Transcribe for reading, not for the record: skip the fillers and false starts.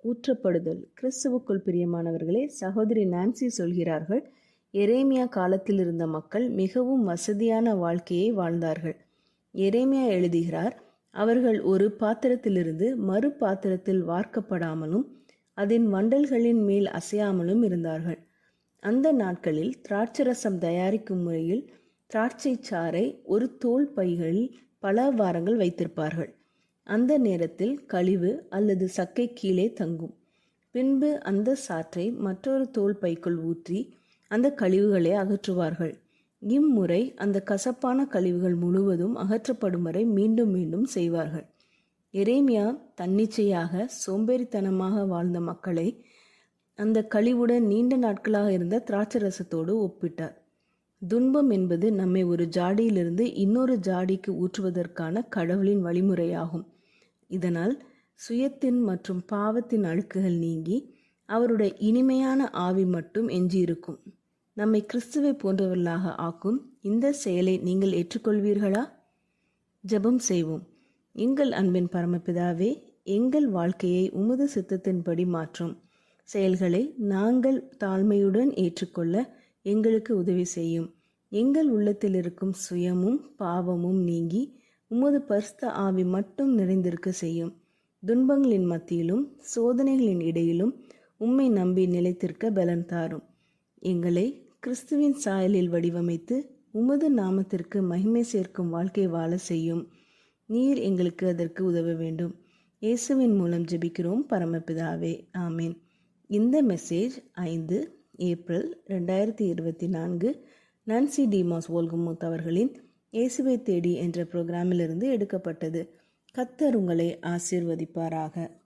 ஊற்றப்படுதல். கிறிஸ்துவுக்குள் பிரியமானவர்களே, சகோதரி நான்சி சொல்கிறார்கள், எரேமியா காலத்தில் இருந்த மக்கள் மிகவும் வசதியான வாழ்க்கையை வாழ்ந்தார்கள். எரேமியா எழுதுகிறார், அவர்கள் ஒரு பாத்திரத்திலிருந்து மறு பாத்திரத்தில் வார்க்கப்படாமலும் அதன் வண்டல்களின் மேல் அசையாமலும் இருந்தார்கள். அந்த நாட்களில் திராட்சரசம் தயாரிக்கும் முறையில் திராட்சை சாறை ஒரு தோல் பைகளில் பல வாரங்கள் வைத்திருப்பார்கள். அந்த நேரத்தில் கழிவு அல்லது சக்கை கீழே தங்கும். பின்பு அந்த சாற்றை மற்றொரு தோல் பைக்குள் ஊற்றி அந்த கழிவுகளை அகற்றுவார்கள். இம்முறை அந்த கசப்பான கழிவுகள் முழுவதும் அகற்றப்படும் வரை மீண்டும் மீண்டும் செய்வார்கள். எரேமியா தன்னிச்சையாக சோம்பேறித்தனமாக வாழ்ந்த மக்களை அந்த கழிவுடன் நீண்ட நாட்களாக இருந்த திராட்சரசத்தோடு ஒப்பிட்டார். துன்பம் என்பது நம்மை ஒரு ஜாடியிலிருந்து இன்னொரு ஜாடிக்கு ஊற்றுவதற்கான கடவுளின் வழிமுறையாகும். இதனால் சுயத்தின் மற்றும் பாவத்தின் அழுக்குகள் நீங்கி அவருடைய இனிமையான ஆவி மட்டும் எஞ்சியிருக்கும். நம்மை கிறிஸ்துவை போன்றவர்களாக ஆக்கும் இந்த செயலை நீங்கள் ஏற்றுக்கொள்வீர்களா? ஜெபம் செய்வோம். எங்கள் அன்பின் பரமபிதாவே, எங்கள் வாழ்க்கையை உமது சித்தத்தின்படி மாற்றும் செயல்களை நாங்கள் தாழ்மையுடன் ஏற்றுக்கொள்ள எங்களுக்கு உதவி செய்யும். எங்கள் உள்ளத்தில் இருக்கும் சுயமும் பாவமும் நீங்கி உமது பரிசுத்த ஆவி மட்டும் நிறைந்திருக்க செய்யும். துன்பங்களின் மத்தியிலும் சோதனைகளின் இடையிலும் உம்மை நம்பி நிலைத்திருக்க பலன் தாரும். எங்களை கிறிஸ்துவின் சாயலில் வடிவமைத்து உமது நாமத்திற்கு மகிமை சேர்க்கும் வாழ்க்கை வாழ செய்யும். நீர் எங்களுக்கு அதற்கு உதவ வேண்டும். இயேசுவின் மூலம் ஜெபிக்கிறோம் பரமபிதாவே, ஆமேன். இந்த மெசேஜ் 5 ஏப்ரல் 2024 நான்சி டிமாஸ் வோல்கமுத் அவர்களின் இயேசுவை தேடி என்ற புரோகிராமிலிருந்து எடுக்கப்பட்டது. கர்த்தர் உங்களை ஆசீர்வதிப்பாராக.